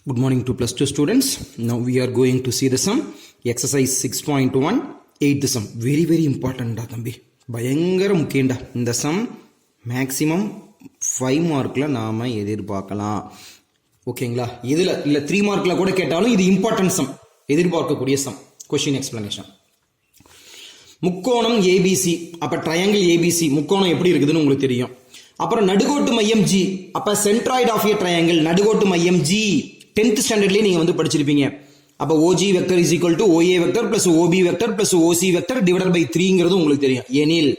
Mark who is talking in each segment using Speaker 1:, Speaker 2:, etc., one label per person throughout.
Speaker 1: Good morning to plus 2 students. Now we are going to see the sum. Exercise 6.1 8th sum. Very important da தம்பி. பயங்கர முக்கியம்டா. இந்த sum maximum 5 மார்க்ல நாம எதிர்பார்க்கலாம். ஓகேங்களா? இதுல இல்ல 3 மார்க்ல கூட கேட்டாலும் இது இம்பார்ட்டன்ட் sum. எதிர்பார்க்கக்கூடிய sum. Question explanation. முக்கோணம் ABC. அப்ப ட்ரையாங்கிள் ABC முக்கோணம் எப்படி இருக்குதுன்னு உங்களுக்கு தெரியும். அப்புறம் நடுகோட்டு மையம் G. அப்ப சென்ட்ராய்டு ஆஃப் ஏ ட்ரையாங்கிள் நடுகோட்டு மையம் G 10th ஸ்டாண்டர்ட்லயே நீங்க வந்து படிச்சிருப்பீங்க. அப்ப OG vector is equal to OA vector plus OB vector plus OC vector divided by 3ங்கிறது உங்களுக்கு தெரியும். எனில்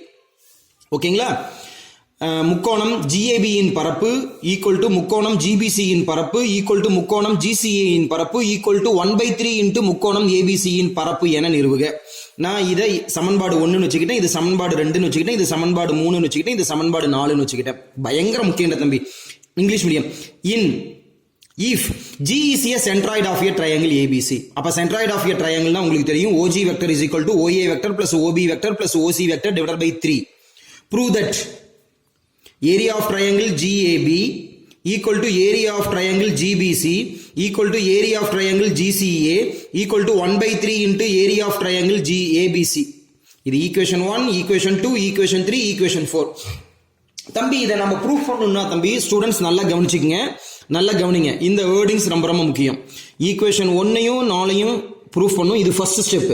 Speaker 1: ஓகேங்களா? முக்கோணம் GAB இன் பரப்பு ஈக்குவல் டு முக்கோணம் GBC இன் பரப்பு ஈக்குவல் டு முக்கோணம் GCA இன் பரப்பு ஈக்குவல் டு 1/3 இன்டு முக்கோணம் ABC இன் பரப்பு என நிறுவுக. நான் இதை சமன்பாடு 1ன்னு வச்சுக்கிட்டேன், இது சமன்பாடு 2ன்னு வச்சுக்கிட்டேன், இது சமன்பாடு 3ன்னு வச்சுக்கிட்டேன், இது சமன்பாடு 4ன்னு வச்சுக்கிட்டேன். பயங்கர முக்கியம் தம்பி. English medium. If G is a centroid of a triangle ABC. அப்ப centroid of a triangle னா உங்களுக்கு தெரியும் OG vector is equal to OA vector plus OB vector plus OC vector divided by 3. Prove that area of triangle GAB equal to area of triangle GBC equal to area of triangle GCA equal to 1/3 into area of triangle GABC. இது equation 1, equation 2, equation 3, equation 4. தம்பி இதை நம்ம proof பண்ணணும்னா தம்பி students நல்லா கவனிச்சுக்கங்க, நல்லா கவனிங்க. இந்த வேர்டிங்ஸ் ரொம்ப ரொம்ப முக்கியம். ஈக்குவேஷன் 1ஐயும் 4ஐயும் ப்ரூஃப் பண்ணும், இது first step.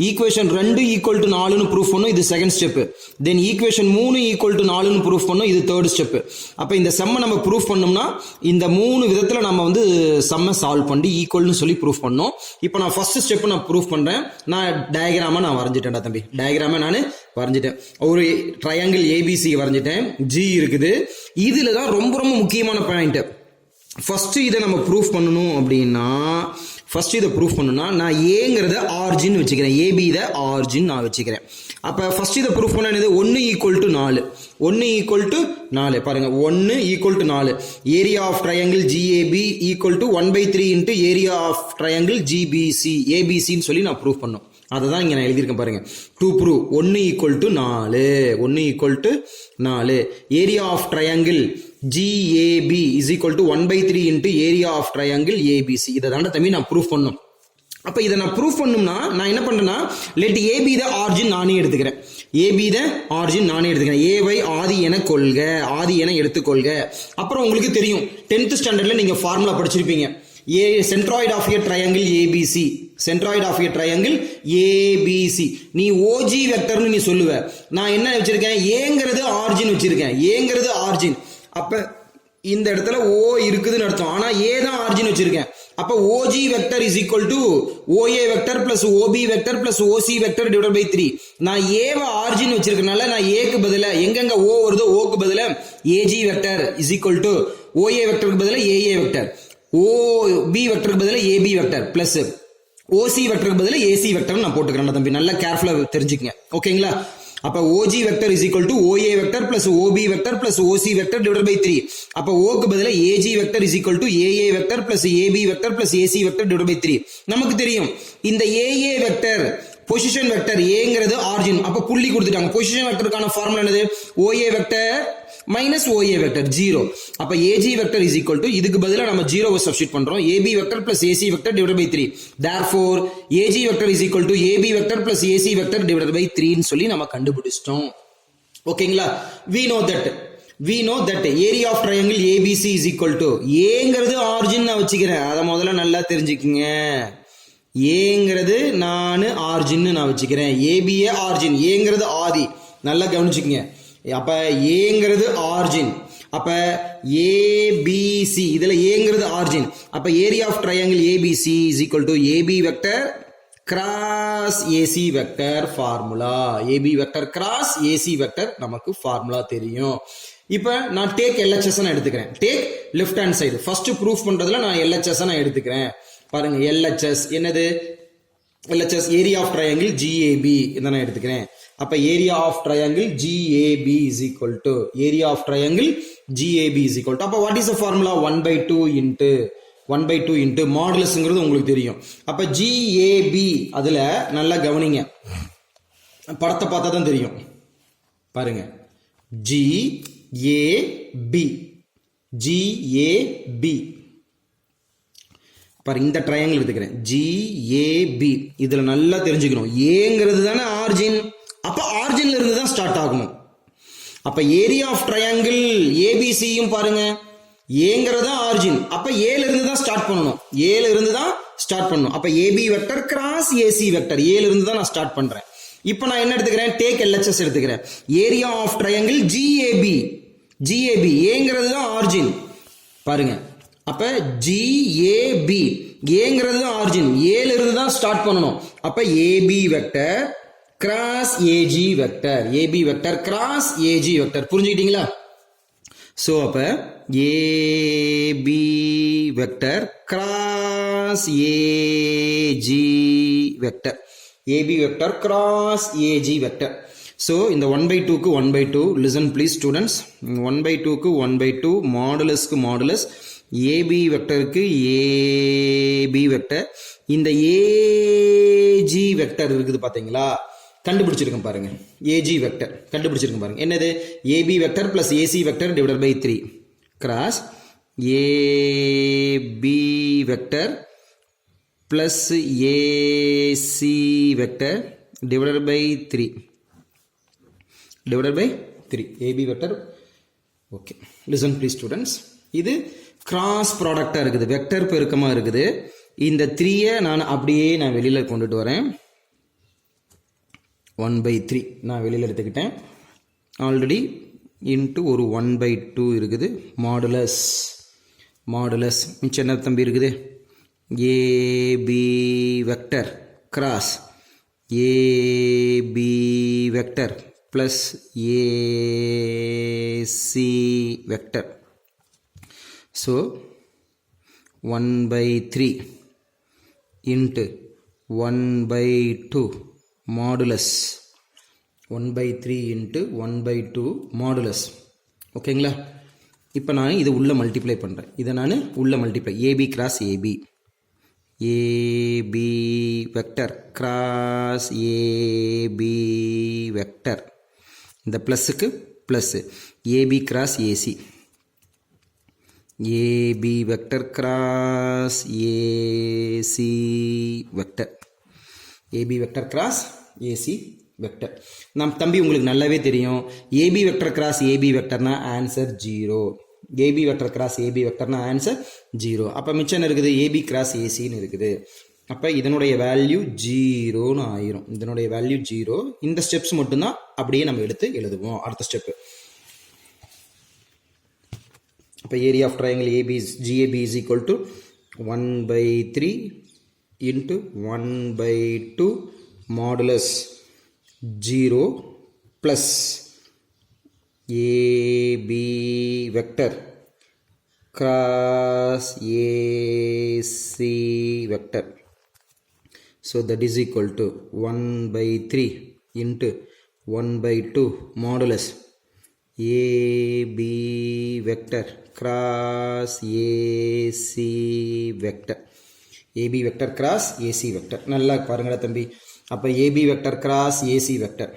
Speaker 1: Equation 2 equal to 4ன்னு ப்ரூஃப் பண்ணும், இது second step. Then equation 3 equal to 4ன்னு ப்ரூஃப் பண்ணும், இது தேர்ட் ஸ்டெப். அப்ப இந்த செம்மை நம்ம ப்ரூஃப் பண்ணோம்னா இந்த 3 விதத்துல நம்ம வந்து செம்மை சால்வ் பண்ணி ஈக்குவல்னு சொல்லி ப்ரூஃப் பண்ணோம். இப்போ நான் ஃபர்ஸ்ட் ஸ்டெப் நான் ப்ரூஃப் பண்றேன். நான் டயக்ராமா நான் வரைஞ்சிட்டேன்டா தம்பி. டயக்ராமா நான் வரைஞ்சிட்டேன். ஒரு ட்ரையாங்கிள் ஏபிசி வரைஞ்சிட்டேன். ஜி இருக்குது. இதுல தான் ரொம்ப ரொம்ப முக்கியமான பாயிண்ட். ஃபர்ஸ்ட் இதை நம்ம ப்ரூஃப் பண்ணணும் அப்படின்னா நான் ஏங்கிறத ஆர்ஜின் வச்சுக்கிறேன், ஏபி இதை ஆர்ஜின் நான் வச்சுக்கிறேன். அப்ப ஃபர்ஸ்ட் இதை ப்ரூஃப் பண்ண என்னது 1 ஈக்குவல் டு 4. 1 ஈக்குவல் டு 4 பாருங்க. 1 equal to 4. Area of triangle GAB equal to 1/3 into area of triangle GBC ஏபிசின்னு சொல்லி நான் ப்ரூஃப் பண்ணோம். அதை தான் இங்க நான் எழுதியிருக்கேன் பாருங்க. To prove 1 equal to 4. 1 equal to 4. Area of triangle GAB is equal to 1/3 into area of triangle ABC. இதை தாண்ட தம்பி நான் ப்ரூஃப் பண்ணும். அப்ப இதை நான் ப்ரூஃப் பண்ணணும்னா நான் என்ன பண்றேன்னா லெட் AB த ஆரிஜின் நானே எடுத்துக்கிறேன். AB த ஆரிஜின் நானே எடுத்துக்கிறேன். AY ஆதி என கொள்க, ஆதி என எடுத்துக்கொள்க. அப்புறம் உங்களுக்கு தெரியும் 10th ஸ்டாண்டர்ட்ல நீங்க ஃபார்முலா படிச்சிருப்பீங்க. Centroid of a triangle ABC, centroid of a triangle ABC. நீ OG வெக்டர்னு நீ சொல்லுவ. நான் என்ன வச்சிருக்கேன்? ஏங்கிறது ஆரிஜின் வச்சிருக்கேன். ஏங்கிறது ஆரிஜின். அப்ப இந்த இடத்துல O இருக்குதுன்னு அர்த்தம். ஆனா A தான் ஆரிஜின் வச்சிருக்கேன். அப்ப OG vector is equal to OA vector plus OB vector plus OC vector divided by 3. நான் ஏவை ஆரிஜின் வச்சிருக்கனால நான் ஏக்கு பதிலா எங்கெங்க O வருதோ ஓக்கு பதிலா AG vector is equal to OA வெக்டருக்கு பதிலா AA வெக்டர், OB வெக்டருக்கு பதிலா AB வெக்டர் பிளஸ் OC வெக்டருக்கு பதிலா AC வெக்டர் நான் போட்டுக்கிறேன் தம்பி. நல்லா கேர்ஃபுல்லா தெரிஞ்சுக்கங்க. ஓகேங்களா? அப்ப OG vector is equal to OA vector plus OB vector plus OC vector divided by 3. அப்ப ஓக்கு பதிலா AG vector is equal to AA vector plus AB vector plus AC vector divided by 3. நமக்கு தெரியும் இந்த AA வெக்டர் பொசிஷன் வெக்டர் ஏங்கிறது origin. அப்ப புள்ளி கொடுத்துட்டாங்க. பொசிஷன் வெக்டருக்கான ஃபார்முலா என்னது? OA vector minus OA vector 0. அப்ப AG vector is equal to இதுக்கு பதிலா நம்ம 0வை சப்ஸ்டிட் பண்றோம். AB vector plus AC vector divided by 3. therefore AG vector is equal to AB vector plus AC vector divided by 3 ன்னு சொல்லி நம்ம கண்டுபிடிச்சிட்டோம். ஓகேங்களா? we know that area of triangle ABC is equal to ஏங்கிறது origin நான் வச்சுக்கிறேன். அதை முதல்ல நல்லா தெரிஞ்சுக்கங்க. ஏங்கிறது நான் ஆரிஜின் நான் வச்சுக்கிறேன். ஏபிஏ ஆரிஜின், ஏங்கிறது ஆதி. நல்லா கவனிச்சுக்கங்க. அப்ப ஏங்கிறது ஆரிஜின். அப்ப ABC இதுல ஏங்கிறது ஆரிஜின். அப்ப area of triangle ABC is equal to AB vector cross AC vector formula. AB vector cross AC vector நமக்கு ஃபார்முலா தெரியும். இப்ப நான் டேக் LHS நான் எடுத்துக்கிறேன். Take left hand side. First proof பண்றதுல நான் LHS நான் எடுத்துக்கிறேன். பாருங்க LHS என்னது? LHS area of triangle GAB இதை நான் எடுத்துக்கிறேன். அப்ப area of triangle GAB is equal to area of triangle GAB is equal to அப்ப what is the formula? 1/2 into மாடுலஸ்ங்கிறது உங்களுக்கு தெரியும். அப்ப GAB அதுல நல்லா கவனிங்க. படத்தை பார்த்தா தான் தெரியும். பாருங்க GAB பாரு இந்த ட்ரையாங்கிள் எடுத்துக்கிறேன் ஜிஏபி. இதுல நல்லா தெரிஞ்சுக்கணும், ஏங்கிறது தானே ஆர்ஜின், அப்ப ஆர்ஜின்ல இருந்து தான் ஸ்டார்ட் ஆகணும். அப்ப ஏரியா ஆஃப் ட்ரையாங்கிள் ஏபிசியும் பாருங்க, ஏங்கிறதா ஆர்ஜின், அப்ப ஏல இருந்து தான் ஸ்டார்ட் பண்ணணும், ஏல இருந்து தான் ஸ்டார்ட் பண்ணணும். அப்ப AB vector cross AC vector, ஏல இருந்து தான் நான் ஸ்டார்ட் பண்றேன். இப்ப நான் என்ன எடுத்துக்கிறேன், டேக் எல்ஹெச்எஸ் எடுத்துக்கிறேன். Area of triangle GAB, GAB ஏங்கிறது தான் ஆர்ஜின் பாருங்க. அப்ப ஜிஏபி ஏங்கிறது தான் ஆர்ஜின், ஏல இருந்து தான் ஸ்டார்ட் பண்ணணும். அப்ப AB vector cross AG vector, AB vector cross AG vector. புரிஞ்சுக்கிட்டீங்களா? சோ அப்ப AB vector cross AG vector, AB vector cross AG vector. So இந்த 1/2 க்கு 1/2, listen please students, 1/2 க்கு 1/2 மாடுலஸ்க்கு மாடுலஸ், AB வெக்டருக்கு AB வெக்டர். இந்த AG வெக்டர் இருக்குது பாத்தீங்களா, கண்டுபிடிச்சிருக்கேன் பாருங்க. AG வெக்டர் கண்டுபிடிச்சிருக்கேன் பாருங்க. என்னது, AB vector plus AC vector divided by 3 cross AB vector plus AC vector divided by 3 divided by 3 AB vector. Okay, listen please students, இது cross ப்ராடக்டா இருக்குது, vector பெருக்கமா இருக்குது. இந்த 3 நான் அப்படியே நான் வெளியில கொண்டுட்டு வரேன். 1/3 நான் வெளியில எடுத்துக்கிட்டேன். ஆல்ரெடி இன்ட்டு ஒரு 1/2 இருக்குது. மாடுலஸ், மாடுலஸ் மிச்சம் என்ன தம்பி இருக்குது, AB vector cross AB vector plus AC vector. So 1/3 into 1/2 modulus, 1/3 into 1/2 modulus. ஓகேங்களா? இப்போ நான் இது உள்ள மல்டிப்ளை பண்ணுறேன், இதை நான் உள்ள multiply, AB cross AB, AB vector cross AB vector, இந்த பிளஸுக்கு plus AB cross AC, AB vector cross AC vector, AB vector cross AC vector. நம் தம்பி உங்களுக்கு நல்லாவே தெரியும், ஏபி வெக்டர் கிராஸ் ஏபி வெக்டர்னா answer 0, AB vector cross AB வெக்டர்னா answer 0. அப்போ மிச்சம் இருக்குது ஏபி கிராஸ் ஏசின்னு இருக்குது. அப்போ இதனுடைய வேல்யூ 0ன்னு ஆயிரும், இதனுடைய வேல்யூ 0. இந்த ஸ்டெப்ஸ் மட்டும்தான் அப்படியே நம்ம எடுத்து எழுதுவோம். அடுத்த ஸ்டெப்பு, அப்போ area of triangle AB GAB is equal to 1/3 into 1/2 modulus 0 plus AB vector cross AC vector. So that is equal to 1/3 into 1/2 modulus AB vector cross AC vector, AB vector cross AC vector. நல்லா பாருங்கடா தம்பி. அப்ப AB vector cross AC vector,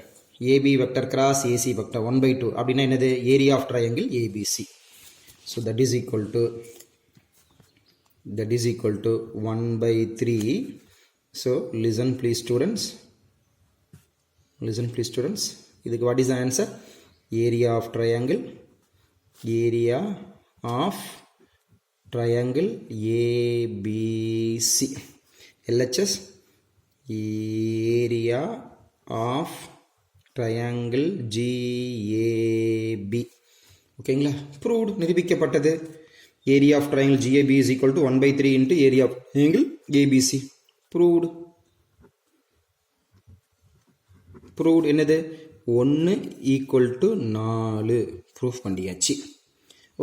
Speaker 1: AB vector cross AC vector 1/2 அப்படின்னா என்னது, area of triangle ABC. So that is equal to 1/3. So listen please students, இதுக்கு what is the answer, area of triangle ABC, LHS area of triangle GAB. ஓகேங்களா, proved, நிரூபிக்கப்பட்டது. area of triangle GAB is equal to 1/3 into area of triangle ABC. proved என்னது, 1 equal to 4 proof பண்ணியாச்சு.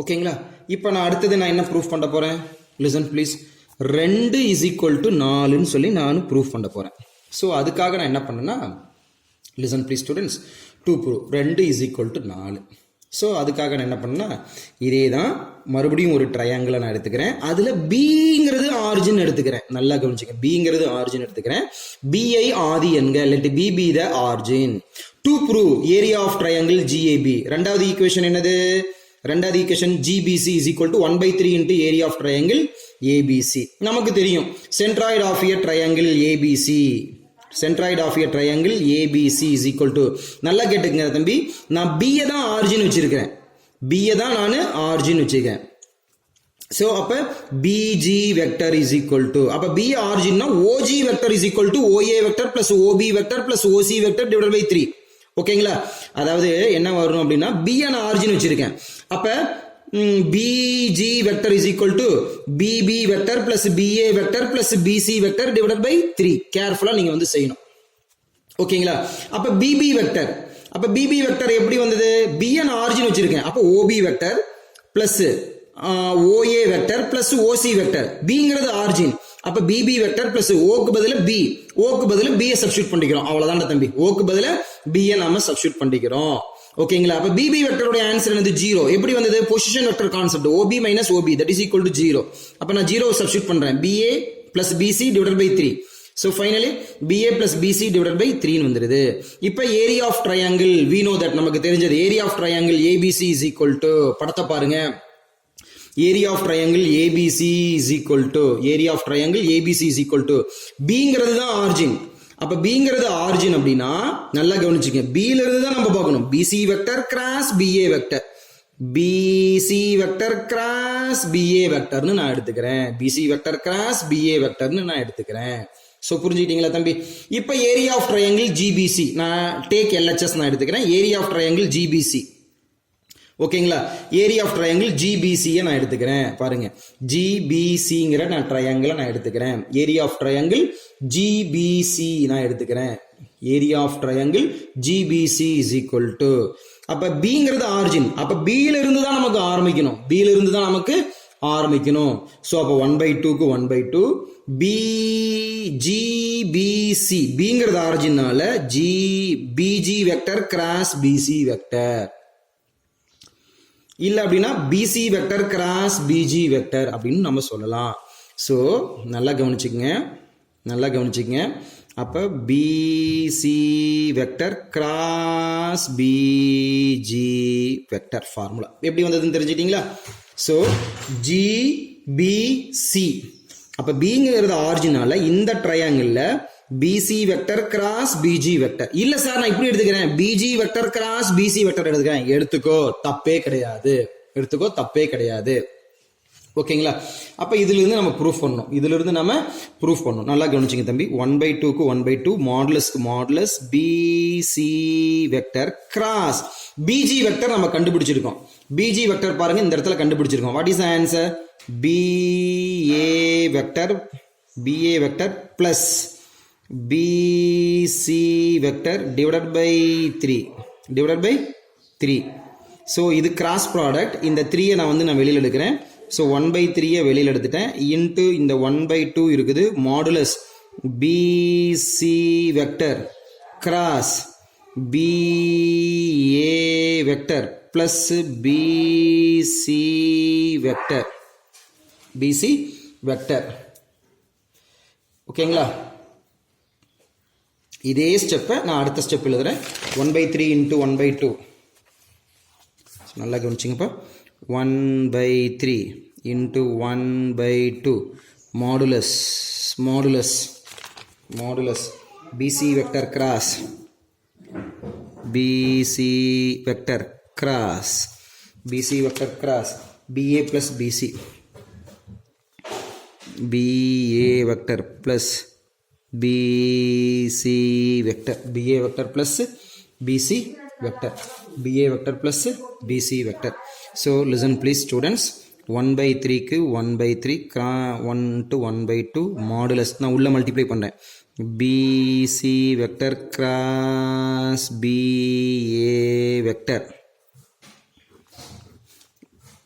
Speaker 1: ஓகேங்களா, இப்போ நான் அடுத்தது நான் என்ன ப்ரூஃப் பண்ண போறேன், listen please. 2 is equal to 4ன்னு சொல்லி நான் ப்ரூஃப் பண்ண போறேன். ஸோ அதுக்காக நான் என்ன பண்ணேன்னா, listen please students, 2 prove 2 is equal to 4. So அதுக்காக நான் என்ன பண்ணேன்னா, இதே தான் மறுபடியும் ஒரு ட்ரையாங்கிளை நான் எடுத்துக்கிறேன். அதில் பிங்கிறது ஆரிஜின் எடுத்துக்கிறேன். நல்லா கவனிச்சுக்க, பிங்கிறது ஆரிஜின் எடுத்துக்கிறேன். பிஐ ஆதி என்க, let B be the origin. To prove area of triangle GAB. ரெண்டாவது ஈக்குவேஷன் என்னது, ரெண்டாவது equation GBC is equal to 1/3 into area of triangle ABC. நமக்கு தெரியும் centroid of a triangle ABC, centroid of a triangle ABC is equal to, நல்லா கேட்டுக்கங்க தம்பி, நான் BA தான் ஆரிஜின் வச்சிருக்கிறேன், பிஏ தான் நான் ஆரிஜின் வச்சிருக்கேன். ஸோ அப்போ PG vector is equal to, அப்போ பி ஆரிஜின்னா OG vector is equal to OA vector plus OB vector plus OC vector divide by 3. ஓகேங்களா? அதாவது என்ன வரும் அப்படின்னா பிஏ நான் ஆரிஜின் வச்சிருக்கேன், அப்போ PG vector is equal to PP vector plus PA vector plus PC vector divide by 3. கேர்ஃபுல்லா நீங்க வந்து செய்யணும். ஓகேங்களா? அப்ப பிபி வெக்டர், அப்ப பிபி வெக்டர் எப்படி வந்தது? பிஏ நான் ஆரிஜின் வச்சிருக்கேன், அப்போ OP vector plus OA vector plus OC vector, பிங்கிறது ஆரிஜின், அப்ப பிபி வெக்டர் பிளஸ் ஓக்கு பதில பி, ஓக்கு பதில பிஏ சப்ஸ்டியூட் பண்ணிக்கிறோம். அவ்வளவுதான் தம்பி, ஓக்கு பதில பிஏ நாம சப்ஸ்டியூட் பண்ணிக்கிறோம். ஓகேங்களா? அப்ப பிபி வெக்டரோட ஆன்சர் என்னது? 0. எப்படி வந்தது? Position vector concept, OB minus OB that is equal to 0. அப்ப நான் 0 சப்ஸ்டியூட் பண்றேன், BA plus BC divide by 3. So finally BA plus BC divided by 3 வந்துருது. இப்ப area of triangle we know that, நமக்கு தெரிஞ்சது area of triangle ABC is equal to, படத்தை பாருங்க, area of triangle ABC is equal to, area of triangle ABC is equal to, Bங்கிறது தான் ஆரிஜின். அப்ப Bங்கிறது ஆரிஜின் அப்படின்னா நல்லா கவனிச்சுங்க, Bல இருந்து தான் நம்ம பார்க்கணும். BC vector cross BA vector, BC vector cross BA வெக்டர்னு நான் எடுத்துக்கிறேன், BC வெக்டர் கிராஸ் BA வெக்டர்னு நான் எடுத்துக்கிறேன். சோ புரிஞ்சுக்கிட்டீங்களா தம்பி? இப்ப ஏரியா ஆஃப் ட்ரையாங்கிள் ஜிபிசி நான் டேக் எல்ஹெச்எஸ் நான் எடுத்துக்கிறேன், ஏரியா ஆஃப் ட்ரையாங்கிள் ஜிபிசி. ஓகேங்களா? ஏரியா ஆஃப் ட்ரையாங்கிள் ஜிபிசியை நான் எடுத்துக்கிறேன். பாருங்க, ஜிபிசிங்கிற நான் ட்ரையாங்கிளை நான் எடுத்துக்கிறேன், ஏரியா ஆஃப் ட்ரையாங்கிள் ஜிபிசி நான் எடுத்துக்கிறேன், area of triangle GBC is equal to, அப்ப பிங்கிறது ஆரிஜின், அப்ப பில இருந்து தான் நமக்கு ஆரம்பிக்கணும், பில இருந்து தான் நமக்கு ஆரம்பிக்கணும். சோ அப்ப 1/2க்கு 1/2 பிஜிபிசி, பிங்கிறது ஆரிஜினால PG vector cross PC vector, இல்ல அப்படின்னா PC vector cross PG vector அப்படின்னு நம்ம சொல்லலாம். சோ நல்லா கவனிச்சுக்கங்க, நல்லா கவனிச்சுக்கங்க. அப்ப PC vector cross PG vector formula எப்படி வந்ததுன்னு தெரிஞ்சுக்கிட்டீங்களா? சோ ஜிபிசி, அப்ப பிங்கிறது ஆரிஜினால இந்த ட்ரையாங்கிள்ல PC vector cross PG vector, இல்ல சார் நான் இப்படி எடுத்துக்கிறேன் PG vector cross PC vector எடுத்துக்கிறேன், எடுத்துக்கோ தப்பே கிடையாது, எடுத்துக்கோ தப்பே கிடையாது. ஓகேங்களா? அப்ப இதுல இருந்து நம்ம ப்ரூஃப் பண்ணணும், இதுல இருந்து நம்ம ப்ரூஃப் பண்ணணும். நல்லா கவனிச்சுங்க தம்பி, 1/2க்கு 1/2 மாடுலஸ்க்கு modulus PC vector cross PG vector நம்ம கண்டுபிடிச்சிருக்கோம். பிஜி வெக்டர் பாருங்க இந்த இடத்துல கண்டுபிடிச்சிருக்கோம். What is the answer? BA vector plus BC vector divided by 3. So இது கிராஸ் ப்ராடக்ட், இந்த 3 நான் வெளியில் எடுக்கிறேன். ஸோ 1/3 வெளியில் எடுத்துட்டேன், இன்ட்டு இந்த 1/2 இருக்குது modulus BC vector cross BA vector plus BC vector, BC vector. ஓகேங்களா? இதே ஸ்டெப்பை நான் அடுத்த ஸ்டெப் எழுதுறேன், 1/3 இன்ட்டு 1/2. நல்லா கவனிச்சிங்கப்பா, 1/3 into 1/2 modulus BC vector cross BC vector cross BC vector cross BA plus BC, BA vector plus BC vector, BA vector plus BC vector, BA vector plus BC vector. So listen please students, 1/3க்கு 1/3 1 to 1/2 modulus நான் உள்ள multiply பண்ணுறேன், BC vector cross BA vector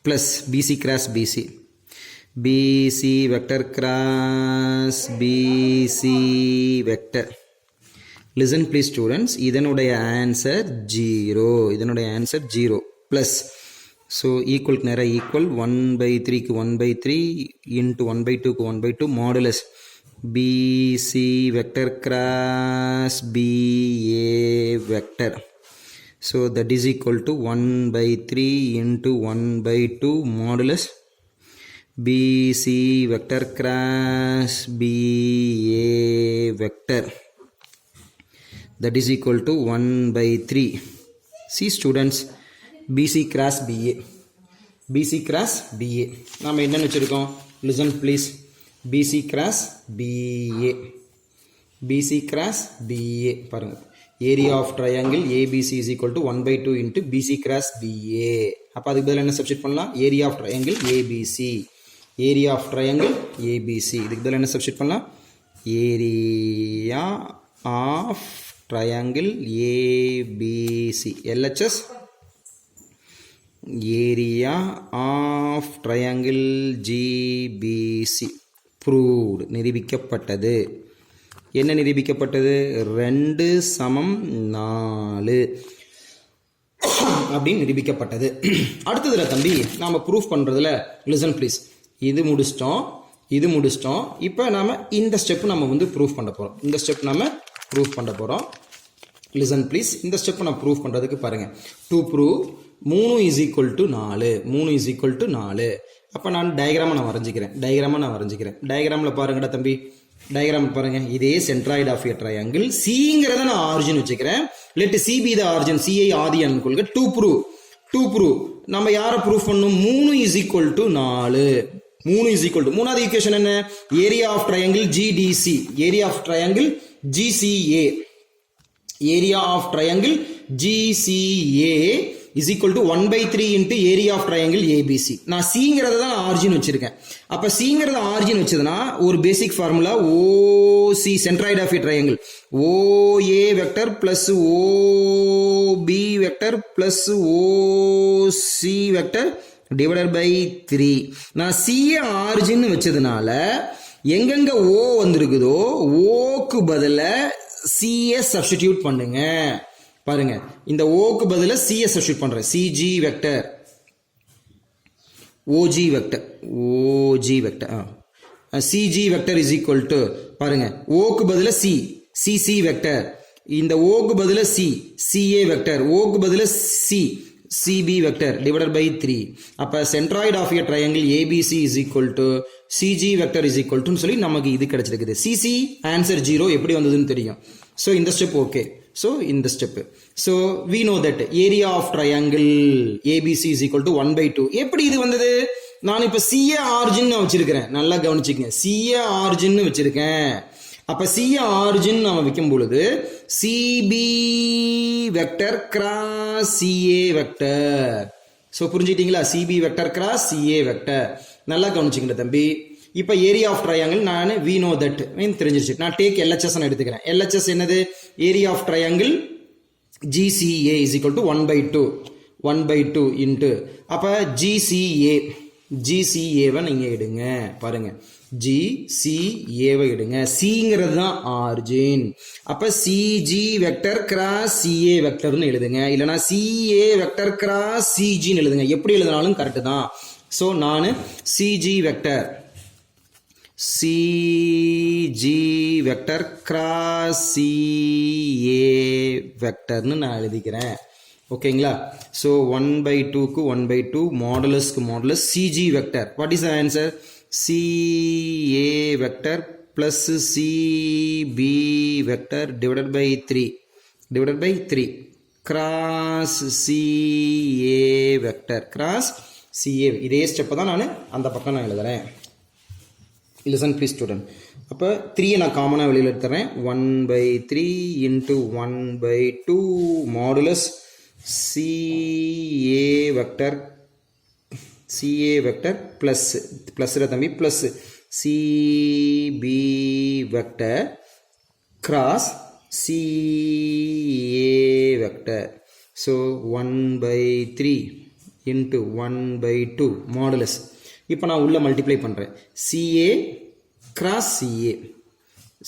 Speaker 1: plus BC cross BC vector cross BC vector. Listen please students, இதனுடைய answer 0 plus, so ஈக்குவலுக்கு நேராக equal 1/3க்கு 1/3 into 1/2க்கு 1/2 modulus BC vector cross BA vector. So that is equal to 1 by 3 into 1 by 2 modulus BC vector cross BA vector, that is equal to 1 by 3. See students, BC cross BA, BC cross BA நாம என்னன்னு வச்சிருக்கோம், listen please, BC cross BA, BC cross BA பாருங்க, area of triangle ABC is equal to 1 by 2 into BC cross BA. அப்ப அதுக்கு பதிலா என்ன substitute பண்ணலாம், area of triangle ABC, area of triangle ABC, இதுக்கு பதிலா என்ன சப்ஸ்டிட் பண்ணலாம், area of triangle ABC, LHS area of triangle GBC proved, நிரூபிக்கப்பட்டது. என்ன நிரூபிக்கப்பட்டது, 2 சமம் 4 அப்படின்னு நிரூபிக்கப்பட்டது. அடுத்ததுல தம்பி நாம ப்ரூஃப் பண்றதுல லிசன் ப்ளீஸ், இது முடிச்சிட்டோம். இப்போ நாம இந்த ஸ்டெப் நம்ம வந்து ப்ரூஃப் பண்ண போறோம். இந்த ஸ்டெப் நாம ப்ரூஃப் பண்ண போறோம். லிசன் ப்ளீஸ், இந்த ஸ்டெப் நான் ப்ரூஃப் பண்றதுக்கு பாருங்க, to prove 3 is equal to 4, 3 is equal to 4. அப்ப நான் டயக்ராமை நான் வரைஞ்சிக்கிறேன். டயக்ராம்ல பாருங்கடா தம்பி, டயக்ராம் பாருங்க, இதே சென்ட்ராய்டு ஆஃப் எ ட்ரையாங்கிள், சிங்கிறத நான் ஆரிஜின் வச்சுக்கிறேன். Let C be the origin, சிஐ ஆதி அன்கொள்க. டு ப்ரூவ் நம்ம யாரை ப்ரூஃப் பண்ணணும், 3 is equal to 4. 3 is equal to, மூணாவது ஈக்குவேஷன் என்ன, area of triangle GDC, area of triangle GCA, area of triangle GCA is equal to 1 by 3 into area of triangle ABC. நான் சிங்கிறத தான் origin வச்சிருக்கேன். அப்ப சிங்கிறத origin வச்சதுன்னா ஒரு basic formula, OC centroid of a triangle, OA vector plus OB vector plus OC vector divided by 3. நான் CA origin வச்சதுனால எங்கெங்க O வந்திருக்குதோ ஓக்கு பதில சிஏ சப்ஸ்டிடியூட் பண்ணுங்க. பாருங்க, இந்த ஓக்கு பதில சிஎஸ் சப்ஸ்டிட்யூட் பண்றேன், CG vector, OG vector, CG vector is equal to, பாருங்க ஓக்கு பதில சி, சிசி வெக்டர், இந்த ஓக்கு பதில சி, சிஏ வெக்டர், ஓக்கு பதில C, CB vector divided by 3. அப்ப centroid of a triangle ABC is equal to CG vector is equal to சொல்லி நமக்கு இது கிடைச்சிருக்குது. சிசி ஆன்சர் 0 எப்படி வந்ததுன்னு தெரியும். ஸோ இந்த step okay. So in the step, so we know that area of triangle ABC is equal to 1 by 2. எப்படி இது வந்தது, நான் இப்ப CA origin வச்சிருக்கிறேன், நல்லா கவனிச்சுக்கங்க, CA origin வச்சிருக்கேன். அப்ப CA origin நாம வைக்கும் பொழுது CB vector cross CA vector. So புரிஞ்சுட்டீங்களா, CB vector cross CA vector, நல்லா கவனிச்சுக்கங்க தம்பி. இப்ப ஏரியா ஆஃப் ட்ரையாங்கிள் நான் we know that தெரிஞ்சிருச்சு. நான் டேக் LHS நான் எடுத்துக்கிறேன். LHS என்னது, area of triangle GCA is equal to 1 by 2 into, அப்ப GCA வை நீங்க எடுங்க. பாருங்க, GCA வை எடுங்க, சிங்கிறது தான் ஆரிஜின். அப்ப CG வெக்டர் கிராஸ் CA வெக்டர்னு எழுதுங்க, இல்லனா CA வெக்டர் கிராஸ் CG ன்னு எழுதுங்க, எப்படி எழுதினாலும் கரெக்ட் தான். சோ நான் CG வெக்டர் கிராஸ் CA வெக்டர்னு நான் எழுதிக்கிறேன். ஓகேங்களா. ஸோ 1 by 2க்கு 1 by 2 மாடுலஸ்க்கு modulus CG vector. What is the answer, CA vector plus CB vector divided by 3 cross CA vector cross CA. இதே ஸ்டெப்பை தான் நான் அந்த பக்கம் நான் எழுதுறேன். Listen please student. அப்போ 3 நான் காமனாக வெளியில் எடுத்துறேன். 1 by 3 into 1 by 2 modulus CA vector plus தம்பி plus CB vector cross CA vector. So 1 by 3 into 1 by 2 modulus. இப்போ நான் உள்ள மல்டிப்ளை பண்ணுறேன், CA cross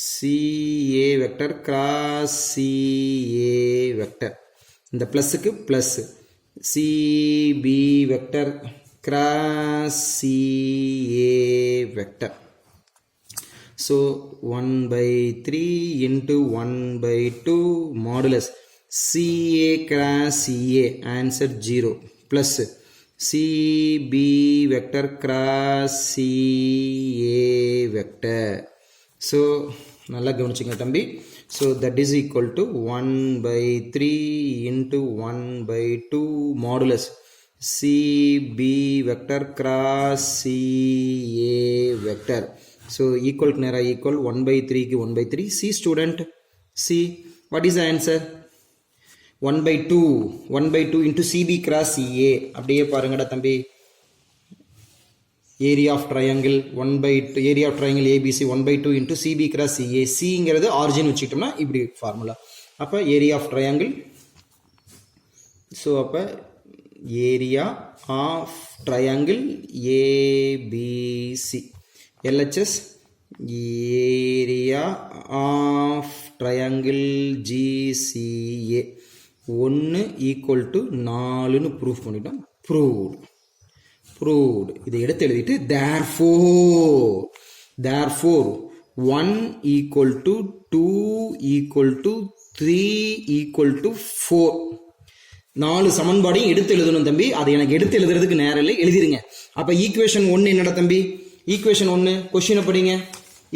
Speaker 1: CA vector cross CA vector, இந்த ப்ளஸுக்கு plus CB vector cross CA vector. So 1 by 3 into 1 by 2 modulus CA cross CA answer 0 plus CB vector cross CA vector. So நல்லா கவனிச்சுங்க தம்பி. So that is equal to 1/3 into 1/2 modulus CB vector cross CA vector. So equal நேரா equal 1/3 க்கு 1/3. See student, see what is the answer? 1/2 into CB cross CA. அப்படியே பாருங்கடா தம்பி. area of triangle 1/2 area of triangle ABC 1/2 into CB cross CA. Cங்கிறது origin வச்சுக்கிட்டோம்னா இப்படி formula. அப்ப area of triangle, so அப்ப area of triangle ABC, LHS area of triangle GCA 1 equal to 4ன்னு proof பண்ணிட்டோம். proved. இதை எடுத்து எழுதிட்டு therefore 1 equal to 2 equal to 3 equal to 4. 4 சமன்பாடையும் எடுத்து எழுதணும் தம்பி. அதை எனக்கு எடுத்து எழுதுறதுக்கு நேரம் இல்லை, எழுதிருங்க. அப்ப ஈக்குவேஷன் 1 என்னடா தம்பி? ஈக்குவேஷன் 1 கொஸ்டினை படிங்க.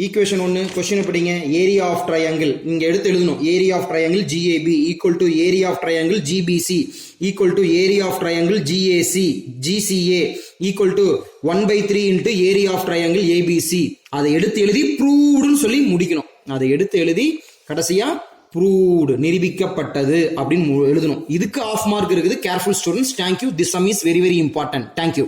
Speaker 1: ஈக்குவேஷன் 1 கொஸ்டினை படிங்க. ஏரியா ஆஃப் ட்ரையாங்கிள் இங்க எடுத்து எழுதணும். Area of triangle GAB equal to area of triangle GBC equal to area of triangle GCA equal to 1/3 into area of triangle ABC. அதை எடுத்து எழுதி ப்ரூவ்டுன்னு சொல்லி முடிக்கணும். அதை எடுத்து எழுதி கடைசியா ப்ரூவ்டு நிரூபிக்கப்பட்டது அப்படின்னு எழுதணும். இதுக்கு ஆஃப் மார்க் இருக்குது. Careful students. Thank you. This some is very very important. Thank you.